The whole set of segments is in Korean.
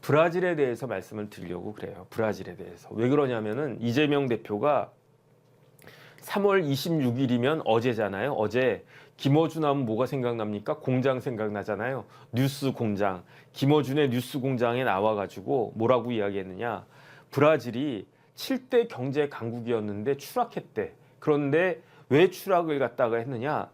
브라질에 대해서 말씀을 드리려고 그래요. 브라질에 대해서. 왜 그러냐면은 이재명 대표가 3월 26일이면 어제잖아요. 어제 김어준 하면 뭐가 생각납니까? 공장 생각나잖아요. 뉴스 공장. 김어준의 뉴스 공장에 나와가지고 뭐라고 이야기했느냐. 브라질이 7대 경제 강국이었는데 추락했대. 그런데 왜 추락을 갖다가 했느냐.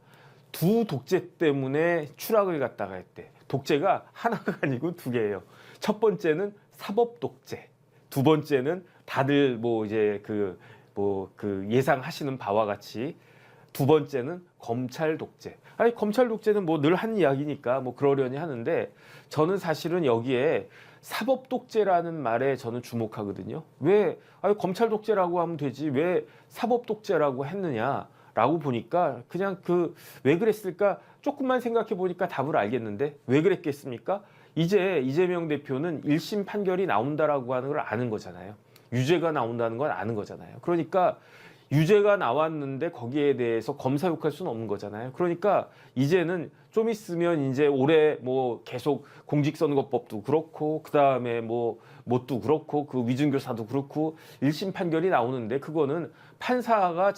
두 독재 때문에 추락을 갖다가 했대. 독재가 하나가 아니고 두 개예요. 첫 번째는 사법 독재. 두 번째는 다들 뭐 이제 그 예상하시는 바와 같이 두 번째는 검찰 독재. 아니 검찰 독재는 뭐 늘 한 이야기니까 뭐 그러려니 하는데 저는 사실은 여기에 사법 독재라는 말에 저는 주목하거든요. 왜 아니 검찰 독재라고 하면 되지 왜 사법 독재라고 했느냐라고 보니까 그냥 왜 그랬을까 조금만 생각해 보니까 답을 알겠는데 왜 그랬겠습니까? 이제 이재명 대표는 1심 판결이 나온다라고 하는 걸 아는 거잖아요. 유죄가 나온다는 건 아는 거잖아요. 그러니까 유죄가 나왔는데 거기에 대해서 검사 욕할 수는 없는 거잖아요. 그러니까 이제는 좀 있으면 이제 올해 뭐 계속 공직선거법도 그렇고 그다음에 뭣도 그렇고 그 위증교사도 그렇고 1심 판결이 나오는데 그거는 판사가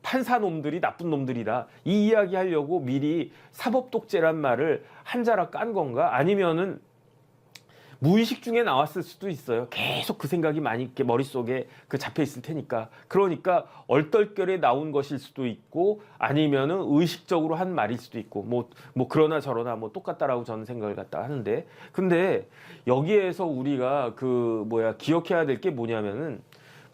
판사 놈들이 나쁜 놈들이다. 이 이야기 하려고 미리 사법독재란 말을 한자락 깐 건가? 아니면은 무의식 중에 나왔을 수도 있어요. 계속 그 생각이 많이 이렇게 머릿속에 잡혀 있을 테니까. 그러니까 얼떨결에 나온 것일 수도 있고 아니면은 의식적으로 한 말일 수도 있고 뭐 그러나 저러나 뭐 똑같다라고 저는 생각을 갖다 하는데 근데 여기에서 우리가 기억해야 될 게 뭐냐면은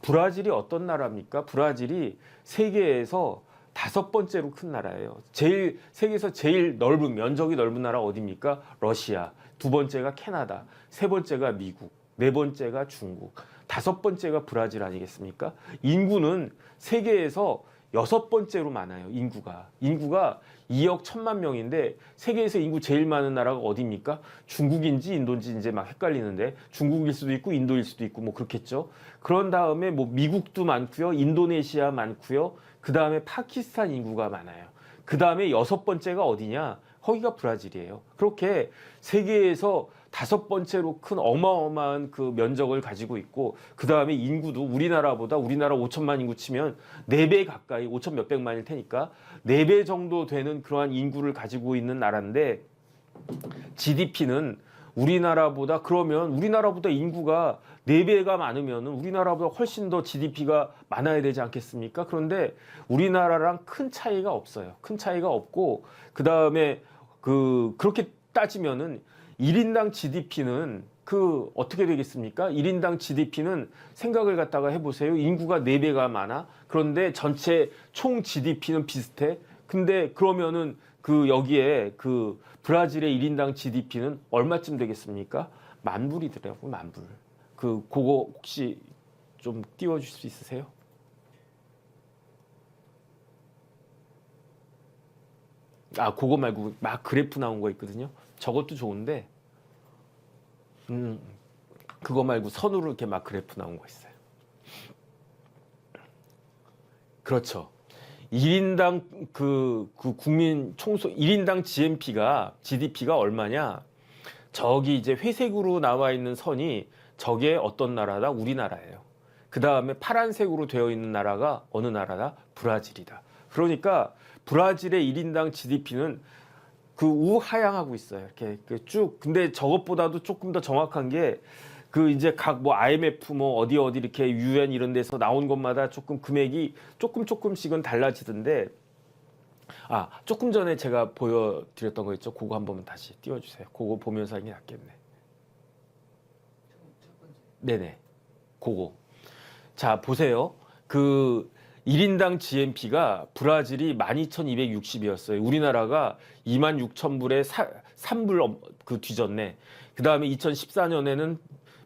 브라질이 어떤 나라입니까? 브라질이 세계에서 5번째로 큰 나라예요. 세계에서 제일 면적이 넓은 나라 어디입니까? 러시아. 2번째가 캐나다, 3번째가 미국, 4번째가 중국, 5번째가 브라질 아니겠습니까? 인구는 세계에서 6번째로 많아요. 인구가 2억 1천만 명인데 세계에서 인구 제일 많은 나라가 어디입니까? 중국인지 인도인지 이제 막 헷갈리는데 중국일 수도 있고 인도일 수도 있고 뭐 그렇겠죠. 그런 다음에 미국도 많고요. 인도네시아 많고요. 그 다음에 파키스탄 인구가 많아요. 그 다음에 6번째가 어디냐? 거기가 브라질이에요. 그렇게 세계에서 5번째로 큰 어마어마한 그 면적을 가지고 있고 그 다음에 인구도 우리나라 5천만 인구 치면 4배 가까이 5천 몇백만일 테니까 4배 정도 되는 그러한 인구를 가지고 있는 나라인데 GDP는 그러면 우리나라보다 인구가 4배가 많으면 우리나라보다 훨씬 더 GDP가 많아야 되지 않겠습니까? 그런데 우리나라랑 큰 차이가 없어요. 큰 차이가 없고 그 다음에 그렇게 따지면은 1인당 GDP는 어떻게 되겠습니까? 1인당 GDP는 생각을 갖다가 해보세요. 인구가 4배가 많아. 그런데 전체 총 GDP는 비슷해. 근데 그러면은 여기에 브라질의 1인당 GDP는 얼마쯤 되겠습니까? 10,000불이더라고요. 10,000불. 그거 혹시 좀 띄워줄 수 있으세요? 그거 말고 막 그래프 나온 거 있거든요. 저것도 좋은데, 그거 말고 선으로 이렇게 막 그래프 나온 거 있어요. 그렇죠. 1인당 국민 총소 1인당 GDP가 얼마냐? 저기 이제 회색으로 나와 있는 선이 저게 어떤 나라다? 우리나라예요. 그 다음에 파란색으로 되어 있는 나라가 어느 나라다? 브라질이다. 그러니까 브라질의 1인당 GDP는 우하향하고 있어요. 이렇게 쭉. 근데 저것보다도 조금 더 정확한 게 이제 각 IMF 어디 이렇게 UN 이런 데서 나온 것마다 조금 금액이 조금씩은 달라지던데 조금 전에 제가 보여드렸던 거 있죠? 그거 한 번만 다시 띄워주세요. 그거 보면서 하는 게 낫겠네. 네네. 그거. 자, 보세요. 1인당 GNP가 브라질이 12,260이었어요. 우리나라가 26,000불에 3불 뒤졌네. 그 다음에 2014년에는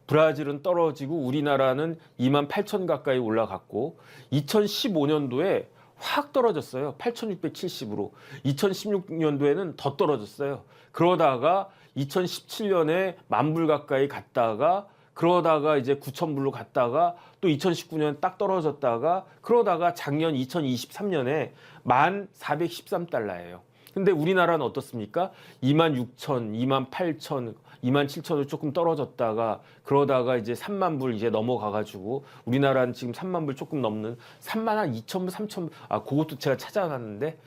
브라질은 떨어지고 우리나라는 28,000 가까이 올라갔고 2015년도에 확 떨어졌어요. 8,670으로. 2016년도에는 더 떨어졌어요. 그러다가 2017년에 10,000불 가까이 갔다가 그러다가 이제 9,000불로 갔다가 또 2019년 딱 떨어졌다가 그러다가 작년 2023년에 1413달러예요. 근데 우리나라는 어떻습니까? 26,000, 28,000 27,000을 조금 떨어졌다가 그러다가 이제 3만 불 이제 넘어가가지고 우리나라는 지금 3만 불 조금 넘는 3만 한 2천 불, 3천 불. 그것도 제가 찾아놨는데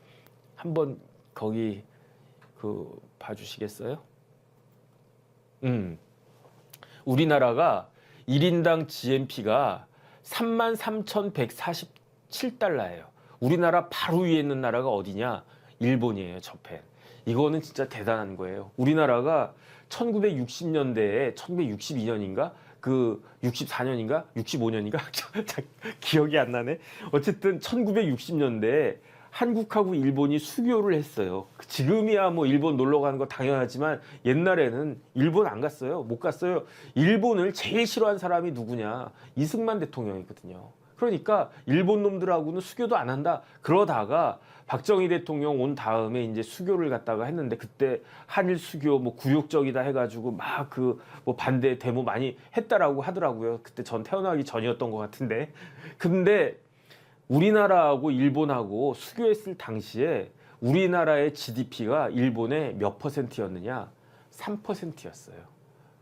한번 거기 봐주시겠어요? 우리나라가 1인당 GNP가 33,147달러예요. 우리나라 바로 위에 있는 나라가 어디냐? 일본이에요. 저펜. 이거는 진짜 대단한 거예요. 우리나라가 1960년대에 1962년인가? 64년인가? 65년인가? 기억이 안 나네. 어쨌든 1960년대에 한국하고 일본이 수교를 했어요. 지금이야 뭐 일본 놀러 가는 거 당연하지만 옛날에는 일본 안 갔어요. 못 갔어요. 일본을 제일 싫어한 사람이 누구냐? 이승만 대통령이거든요. 그러니까 일본 놈들하고는 수교도 안 한다. 그러다가 박정희 대통령 온 다음에 이제 수교를 갖다가 했는데 그때 한일 수교 뭐 굴욕적이다 해가지고 막 뭐 반대 데모 많이 했다라고 하더라고요. 그때 전 태어나기 전이었던 것 같은데. 근데 우리나라하고 일본하고 수교했을 당시에 우리나라의 GDP가 일본의 몇 %였느냐? 3%였어요.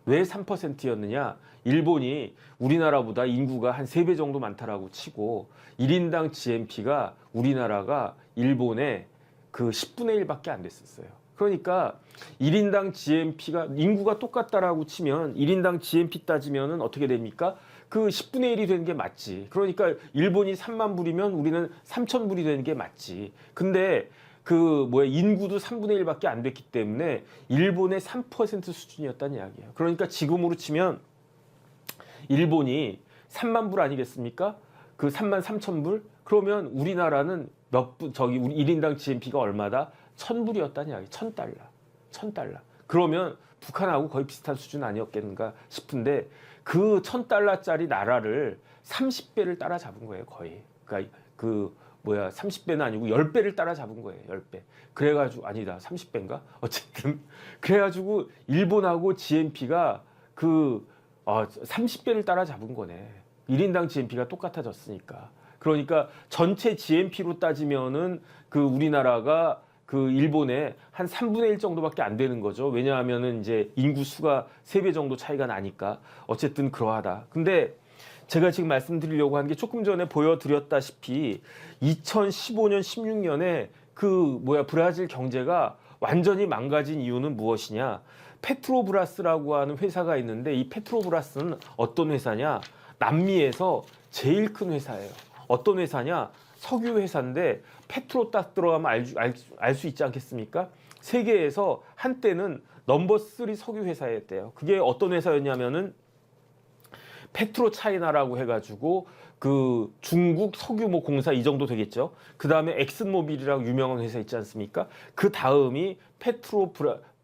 왜 3%였느냐? 일본이 우리나라보다 인구가 한 3배 정도 많다라고 치고 1인당 GNP가 우리나라가 일본의 그 10분의 1밖에 안 됐었어요. 그러니까 1인당 GNP가 인구가 똑같다라고 치면 1인당 GNP 따지면은 어떻게 됩니까? 그 10분의 1이 되는 게 맞지. 그러니까 일본이 3만 불이면 우리는 3천 불이 되는 게 맞지. 근데 인구도 3분의 1밖에 안 됐기 때문에 일본의 3% 수준이었다는 이야기예요. 그러니까 지금으로 치면 일본이 3만 불 아니겠습니까? 그 3만 3천 불? 그러면 우리나라는 우리 1인당 GNP가 얼마다? 1,000불이었다는 이야기. 1,000달러. 1,000달러. 그러면 북한하고 거의 비슷한 수준 아니었겠는가 싶은데 그 1,000달러짜리 나라를 30배를 따라잡은 거예요, 거의. 그러니까 30배는 아니고 10배를 따라잡은 거예요, 10배. 그래가지고, 아니다, 30배인가? 어쨌든. 그래가지고, 일본하고 GNP가 30배를 따라잡은 거네. 1인당 GNP가 똑같아졌으니까. 그러니까 전체 GNP로 따지면은 우리나라가 일본의 한 3분의 1 정도밖에 안 되는 거죠. 왜냐하면은 이제 인구 수가 3배 정도 차이가 나니까. 어쨌든 그러하다. 근데 제가 지금 말씀드리려고 하는 게 조금 전에 보여드렸다시피 2015년, 16년에 브라질 경제가 완전히 망가진 이유는 무엇이냐? 페트로브라스라고 하는 회사가 있는데 이 페트로브라스는 어떤 회사냐? 남미에서 제일 큰 회사예요. 어떤 회사냐? 석유 회사인데 페트로 딱 들어가면 알 수 있지 않겠습니까? 세계에서 한때는 넘버 3 석유 회사였대요. 그게 어떤 회사였냐면은 페트로 차이나라고 해가지고 중국 석유 뭐 공사 이 정도 되겠죠. 그 다음에 엑슨모빌이라고 유명한 회사 있지 않습니까? 그 다음이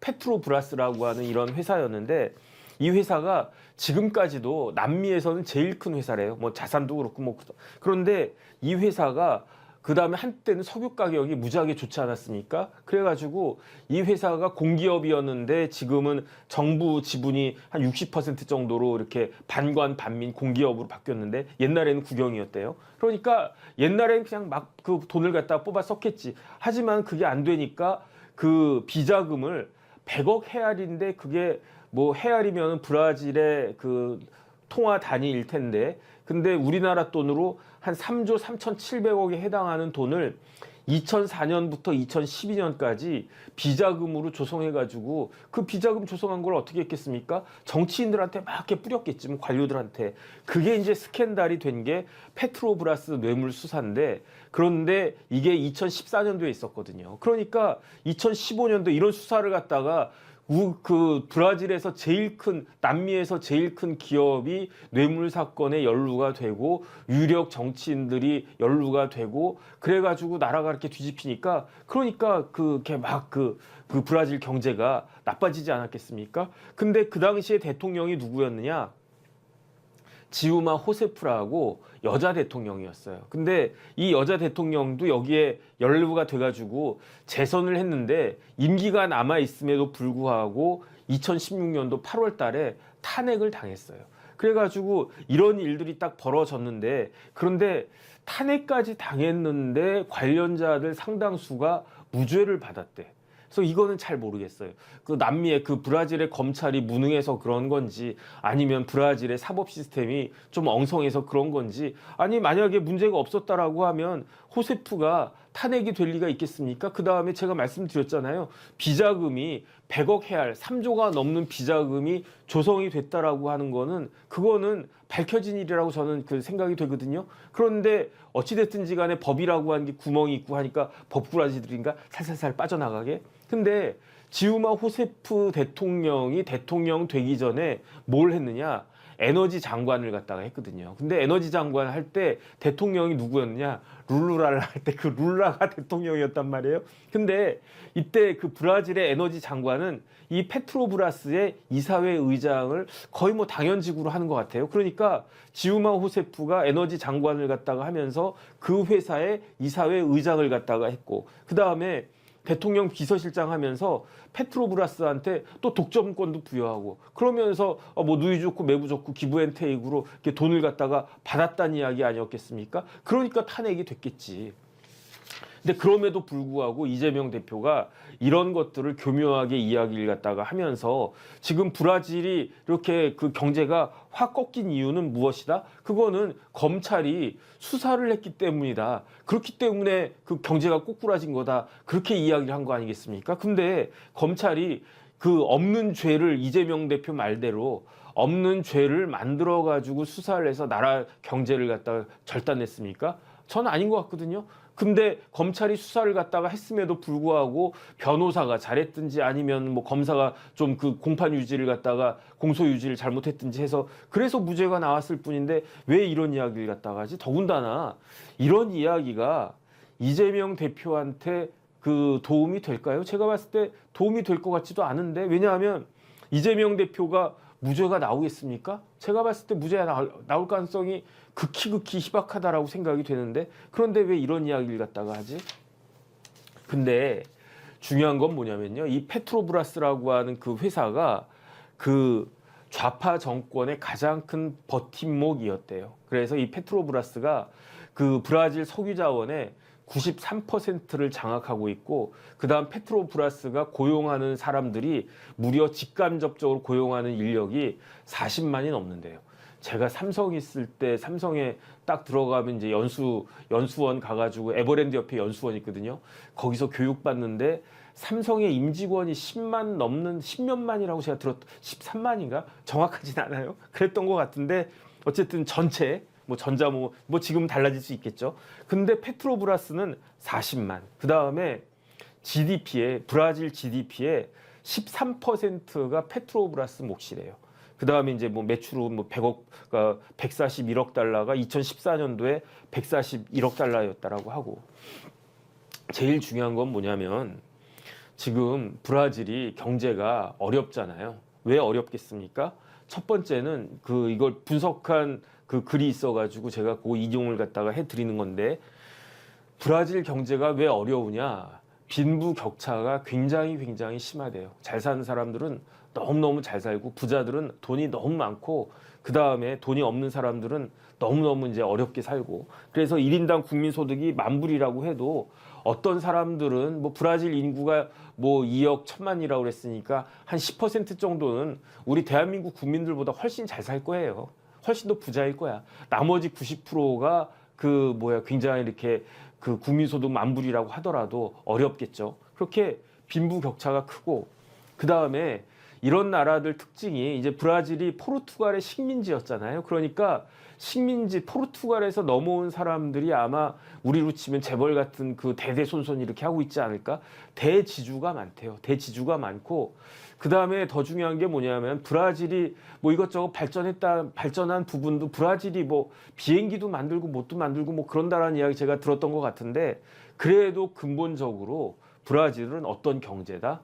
페트로브라스라고 하는 이런 회사였는데 이 회사가 지금까지도 남미에서는 제일 큰 회사래요. 뭐 자산도 그렇고 뭐 그런데 이 회사가 그 다음에 한때는 석유 가격이 무지하게 좋지 않았습니까? 그래가지고 이 회사가 공기업이었는데 지금은 정부 지분이 한 60% 정도로 이렇게 반관 반민 공기업으로 바뀌었는데 옛날에는 국영이었대요. 그러니까 옛날에는 그냥 막 돈을 갖다가 뽑아 썼겠지. 하지만 그게 안 되니까 비자금을 100억 헤알인데 그게 뭐 헤알이면 브라질의 통화 단위일 텐데 근데 우리나라 돈으로 한 3조 3,700억에 해당하는 돈을 2004년부터 2012년까지 비자금으로 조성해가지고 그 비자금 조성한 걸 어떻게 했겠습니까? 정치인들한테 막 이렇게 뿌렸겠지, 뭐 관료들한테. 그게 이제 스캔들이 된 게 페트로브라스 뇌물수사인데 그런데 이게 2014년도에 있었거든요. 그러니까 2015년도 이런 수사를 갖다가 브라질에서 남미에서 제일 큰 기업이 뇌물 사건에 연루가 되고 유력 정치인들이 연루가 되고 그래가지고 나라가 이렇게 뒤집히니까 그러니까 브라질 경제가 나빠지지 않았겠습니까? 근데 그 당시에 대통령이 누구였느냐? 지우마 호세프라고 여자 대통령이었어요. 근데 이 여자 대통령도 여기에 연루가 돼가지고 재선을 했는데 임기가 남아있음에도 불구하고 2016년도 8월 달에 탄핵을 당했어요. 그래가지고 이런 일들이 딱 벌어졌는데 그런데 탄핵까지 당했는데 관련자들 상당수가 무죄를 받았대. 그래서 이거는 잘 모르겠어요. 그 남미의 그 브라질의 검찰이 무능해서 그런 건지 아니면 브라질의 사법 시스템이 좀 엉성해서 그런 건지 아니 만약에 문제가 없었다라고 하면 호세프가 탄핵이 될 리가 있겠습니까? 그 다음에 제가 말씀드렸잖아요. 비자금이 100억 헤알 3조가 넘는 비자금이 조성이 됐다라고 하는 거는 그거는 밝혀진 일이라고 저는 그 생각이 되거든요. 그런데 어찌됐든지 간에 법이라고 하는 게 구멍이 있고 하니까 법꾸라지들인가 살살살 빠져나가게. 근데 지우마 호세프 대통령이 대통령 되기 전에 뭘 했느냐? 에너지 장관을 갖다가 했거든요. 근데 에너지 장관 할 때 대통령이 누구였느냐? 룰루라를 할 때 그 룰라가 대통령이었단 말이에요. 근데 이때 그 브라질의 에너지 장관은 이 페트로브라스의 이사회 의장을 거의 뭐 당연직으로 하는 것 같아요. 그러니까 지우마 호세프가 에너지 장관을 갖다가 하면서 그 회사의 이사회 의장을 갖다가 했고 그 다음에 대통령 비서실장 하면서 페트로브라스한테 또 독점권도 부여하고 그러면서 뭐 누이 좋고 매부 좋고 기브앤테이크로 이렇게 돈을 갖다가 받았다는 이야기 아니었겠습니까? 그러니까 탄핵이 됐겠지. 근데 그럼에도 불구하고 이재명 대표가 이런 것들을 교묘하게 이야기를 갖다가 하면서 지금 브라질이 이렇게 그 경제가 확 꺾인 이유는 무엇이다? 그거는 검찰이 수사를 했기 때문이다. 그렇기 때문에 그 경제가 꼬꾸라진 거다. 그렇게 이야기를 한 거 아니겠습니까? 근데 검찰이 그 없는 죄를 이재명 대표 말대로 없는 죄를 만들어 가지고 수사를 해서 나라 경제를 갖다가 절단했습니까? 저는 아닌 것 같거든요. 근데 검찰이 수사를 갖다가 했음에도 불구하고 변호사가 잘했든지 아니면 뭐 검사가 좀 그 공판 유지를 갖다가 공소 유지를 잘못했든지 해서 그래서 무죄가 나왔을 뿐인데 왜 이런 이야기를 갖다가 하지? 더군다나 이런 이야기가 이재명 대표한테 그 도움이 될까요? 제가 봤을 때 도움이 될 것 같지도 않은데 왜냐하면 이재명 대표가 무죄가 나오겠습니까? 제가 봤을 때 무죄가 나올 가능성이 극히 희박하다라고 생각이 되는데 그런데 왜 이런 이야기를 갖다가 하지? 근데 중요한 건 뭐냐면요. 이 페트로브라스라고 하는 그 회사가 그 좌파 정권의 가장 큰 버팀목이었대요. 그래서 이 페트로브라스가 그 브라질 석유 자원의 93%를 장악하고 있고 그다음 페트로브라스가 고용하는 사람들이 무려 직간접적으로 고용하는 인력이 40만이 넘는데요. 제가 삼성 있을 때 삼성에 딱 들어가면 이제 연수원 가가지고 에버랜드 옆에 연수원 있거든요. 거기서 교육받는데 삼성의 임직원이 10만 넘는 10몇만이라고 제가 13만인가 정확하진 않아요. 그랬던 것 같은데 어쨌든 전체 뭐 전자 뭐 지금 달라질 수 있겠죠. 근데 페트로브라스는 40만. 그 다음에 GDP에 브라질 GDP의 13%가 페트로브라스 몫이래요. 그 다음에 이제 뭐 매출은 뭐 100억, 그러니까 141억 달러가 2014년도에 141억 달러였다라고 하고 제일 중요한 건 뭐냐면 지금 브라질이 경제가 어렵잖아요. 왜 어렵겠습니까? 첫 번째는 그 이걸 분석한 그 글이 있어가지고 제가 그 인용을 갖다가 해드리는 건데 브라질 경제가 왜 어려우냐? 빈부 격차가 굉장히 심하대요. 잘 사는 사람들은 너무너무 잘 살고 부자들은 돈이 너무 많고 그 다음에 돈이 없는 사람들은 너무너무 이제 어렵게 살고 그래서 1인당 국민소득이 10,000불이라고 해도 어떤 사람들은 뭐 브라질 인구가 뭐 2억 1,000만이라고 그랬으니까 한 10% 정도는 우리 대한민국 국민들보다 훨씬 잘 살 거예요. 훨씬 더 부자일 거야. 나머지 90%가 그 뭐야 굉장히 이렇게 그 국민소득 10,000불이라고 하더라도 어렵겠죠. 그렇게 빈부 격차가 크고 그 다음에 이런 나라들 특징이 이제 브라질이 포르투갈의 식민지였잖아요. 그러니까 식민지 포르투갈에서 넘어온 사람들이 아마 우리로 치면 재벌 같은 그 대대손손 이렇게 하고 있지 않을까? 대지주가 많대요. 대지주가 많고 그 다음에 더 중요한 게 뭐냐면 브라질이 뭐 이것저것 발전한 부분도 브라질이 뭐 비행기도 만들고 뭣도 만들고 뭐 그런다라는 이야기 제가 들었던 것 같은데 그래도 근본적으로 브라질은 어떤 경제다?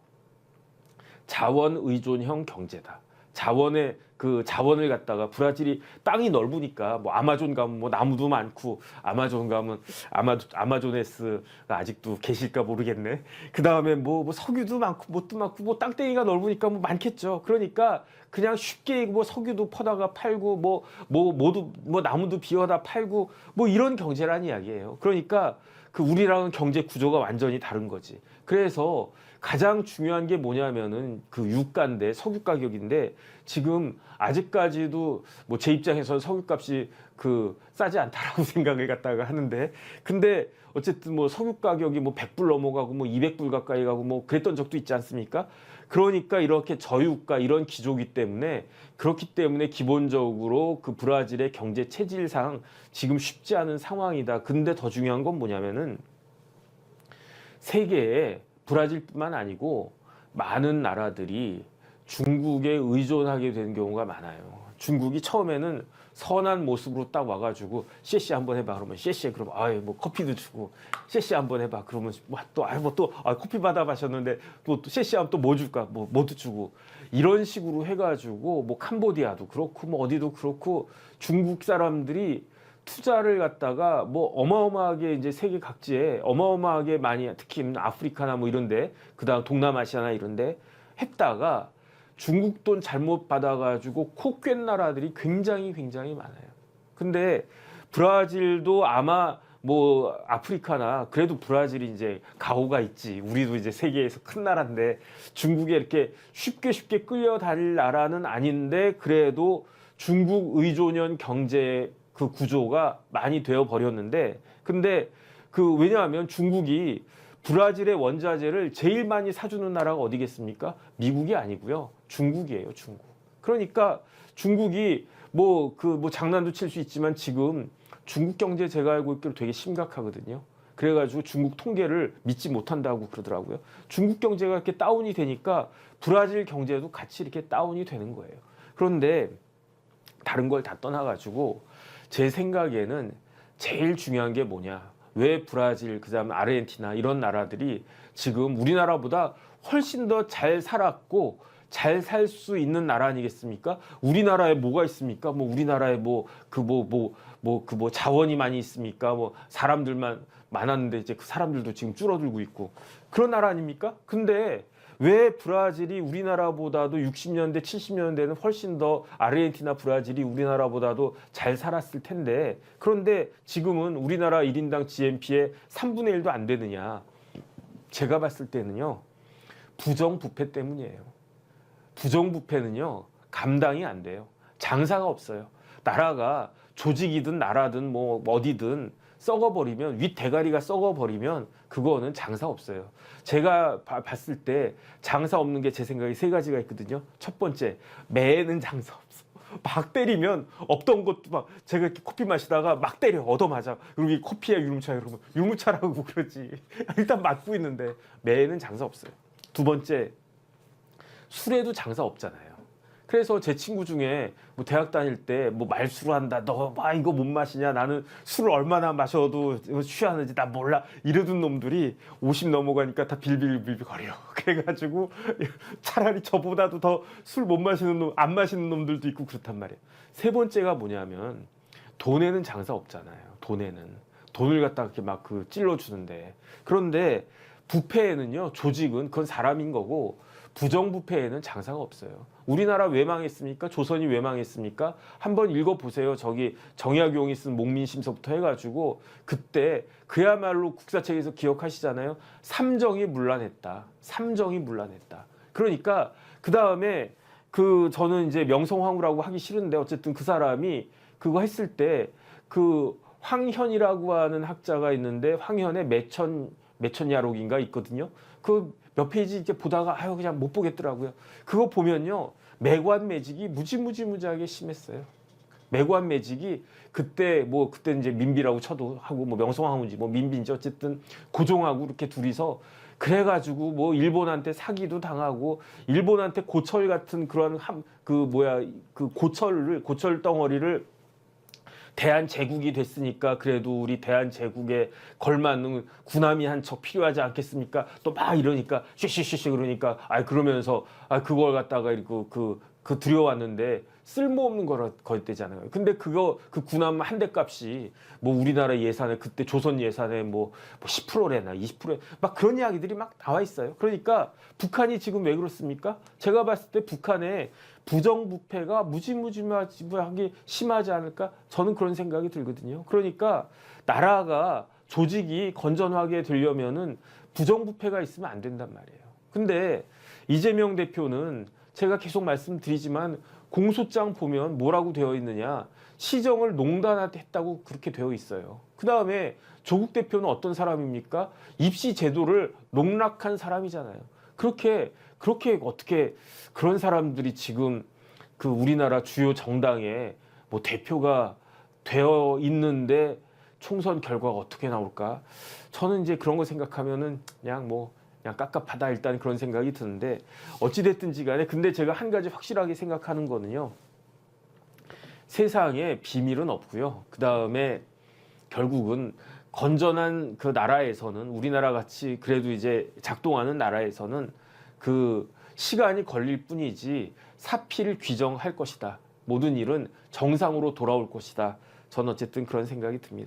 자원 의존형 경제다. 자원의 그 자원을 갖다가 브라질이 땅이 넓으니까 뭐 아마존 가면 뭐 나무도 많고 아마존 가면 아마조네스가 아직도 계실까 모르겠네. 그 다음에 뭐 석유도 많고 뭣도 많고 뭐 땅덩이가 넓으니까 뭐 많겠죠. 그러니까 그냥 쉽게 뭐 석유도 퍼다가 팔고 모두 뭐 나무도 비워다 팔고 뭐 이런 경제란 이야기예요. 그러니까 그 우리랑은 경제 구조가 완전히 다른 거지. 그래서 가장 중요한 게 뭐냐면은 그 유가인데 석유 가격인데 지금 아직까지도 뭐 제 입장에서는 석유값이 그 싸지 않다라고 생각을 갖다가 하는데 근데 어쨌든 뭐 석유 가격이 뭐 100불 넘어가고 뭐 200불 가까이 가고 뭐 그랬던 적도 있지 않습니까? 그러니까 이렇게 저유가 이런 기조기 때문에 그렇기 때문에 기본적으로 그 브라질의 경제 체질상 지금 쉽지 않은 상황이다. 근데 더 중요한 건 뭐냐면은 세계에 브라질뿐만 아니고 많은 나라들이 중국에 의존하게 되는 경우가 많아요. 중국이 처음에는 선한 모습으로 딱 와가지고 씨씨 한번 해봐 그러면 씨씨 그러면 아예 뭐 커피도 주고 씨씨 한번 해봐 그러면 뭐또 커피 받아 마셨는데 또 씨씨 하면 또 뭐 줄까 뭐도 주고 이런 식으로 해가지고 뭐 캄보디아도 그렇고 뭐 어디도 그렇고 중국 사람들이 투자를 갖다가 뭐 어마어마하게 이제 세계 각지에 어마어마하게 많이 특히 아프리카나 뭐 이런데 그다음 동남아시아나 이런데 했다가 중국 돈 잘못 받아가지고 코 꿰는 나라들이 굉장히 많아요. 근데 브라질도 아마 뭐 아프리카나 그래도 브라질이 이제 가오가 있지. 우리도 이제 세계에서 큰 나라인데 중국에 이렇게 쉽게 끌려다닐 나라는 아닌데 그래도 중국 의존형 경제 그 구조가 많이 되어 버렸는데 근데 그 왜냐하면 중국이 브라질의 원자재를 제일 많이 사주는 나라가 어디겠습니까? 미국이 아니고요. 중국이에요, 중국. 그러니까 중국이 뭐 장난도 칠 수 있지만 지금 중국 경제 제가 알고 있기로 되게 심각하거든요. 그래가지고 중국 통계를 믿지 못한다고 그러더라고요. 중국 경제가 이렇게 다운이 되니까 브라질 경제도 같이 이렇게 다운이 되는 거예요. 그런데 다른 걸 다 떠나가지고 제 생각에는 제일 중요한 게 뭐냐. 왜 브라질, 그다음에 아르헨티나 이런 나라들이 지금 우리나라보다 훨씬 더 잘 살았고 잘 살 수 있는 나라 아니겠습니까? 우리나라에 뭐가 있습니까? 뭐 우리나라에 자원이 많이 있습니까? 뭐 사람들만 많았는데 이제 그 사람들도 지금 줄어들고 있고 그런 나라 아닙니까? 근데 왜 브라질이 우리나라보다도 60년대, 70년대는 훨씬 더 아르헨티나, 브라질이 우리나라보다도 잘 살았을 텐데 그런데 지금은 우리나라 1인당 GNP의 3분의 1도 안 되느냐. 제가 봤을 때는요. 부정부패 때문이에요. 부정부패는요. 감당이 안 돼요. 장사가 없어요. 나라가 조직이든 나라든 뭐 어디든 썩어버리면 윗대가리가 썩어버리면 그거는 장사 없어요. 제가 봤을 때 장사 없는 게 제 생각에 세 가지가 있거든요. 첫 번째, 매는 장사 없어. 막 때리면 없던 것도 막 제가 이렇게 커피 마시다가 막 때려 얻어맞아. 그리고 이 커피야 유름차야 그러면 유름차라고 그러지. 일단 맞고 있는데 매는 장사 없어요. 두 번째, 술에도 장사 없잖아요. 그래서 제 친구 중에 뭐 대학 다닐 때 뭐 말술을 한다. 너 막 이거 못 마시냐? 나는 술을 얼마나 마셔도 취하는지 나 몰라. 이러던 놈들이 50 넘어가니까 다 빌빌빌 거려. 그래가지고 차라리 저보다도 더 술 못 마시는 놈, 안 마시는 놈들도 있고 그렇단 말이에요. 세 번째가 뭐냐면 돈에는 장사 없잖아요. 돈을 갖다가 이렇게 막 그 찔러주는데 그런데 부패에는요. 조직은 그건 사람인 거고 부정부패에는 장사가 없어요. 우리나라 왜 망했습니까? 조선이 왜 망했습니까? 한번 읽어보세요. 저기 정약용이 쓴 목민심서부터 해가지고 그때 그야말로 국사책에서 기억하시잖아요. 삼정이 문란했다. 그러니까 그 다음에 저는 이제 명성황후라고 하기 싫은데 어쨌든 그 사람이 그거 했을 때 그 황현이라고 하는 학자가 있는데 황현의 매천야록인가 있거든요. 그 몇 페이지 이렇게 보다가 그냥 못 보겠더라고요. 그거 보면요. 매관 매직이 무지하게 심했어요. 매관 매직이 그때 이제 민비라고 쳐도 하고 뭐 명성황후인지 뭐 민비인지 어쨌든 고종하고 이렇게 둘이서 그래가지고 뭐 일본한테 사기도 당하고 일본한테 고철 같은 그런 고철 덩어리를 대한제국이 됐으니까 그래도 우리 대한제국에 걸맞는 군함이 한 척 필요하지 않겠습니까? 또 막 이러니까 쉬쉬쉬쉬 그러니까 그러면서 그걸 갖다가 그 들여왔는데 쓸모없는 거였대잖아요. 근데 그 군함 한 대 값이 뭐 우리나라 예산에 그때 조선 예산에 뭐 10%래나 20%래 막 그런 이야기들이 막 나와 있어요. 그러니까 북한이 지금 왜 그렇습니까? 제가 봤을 때 북한의 부정부패가 무지무지하게 심하지 않을까? 저는 그런 생각이 들거든요. 그러니까 나라가 조직이 건전하게 되려면은 부정부패가 있으면 안 된단 말이에요. 근데 이재명 대표는 제가 계속 말씀드리지만 공소장 보면 뭐라고 되어 있느냐, 시정을 농단했다고 그렇게 되어 있어요. 그 다음에 조국 대표는 어떤 사람입니까? 입시 제도를 농락한 사람이잖아요. 그렇게 어떻게 그런 사람들이 지금 그 우리나라 주요 정당에 뭐 대표가 되어 있는데 총선 결과가 어떻게 나올까? 저는 이제 그런 거 생각하면은 그냥 깝깝하다, 일단 그런 생각이 드는데, 어찌됐든지 간에 근데 제가 한 가지 확실하게 생각하는 거는요, 세상에 비밀은 없고요. 그 다음에 결국은 건전한 그 나라에서는, 우리나라 같이 그래도 이제 작동하는 나라에서는 그 시간이 걸릴 뿐이지 사필 규정할 것이다. 모든 일은 정상으로 돌아올 것이다. 저는 어쨌든 그런 생각이 듭니다.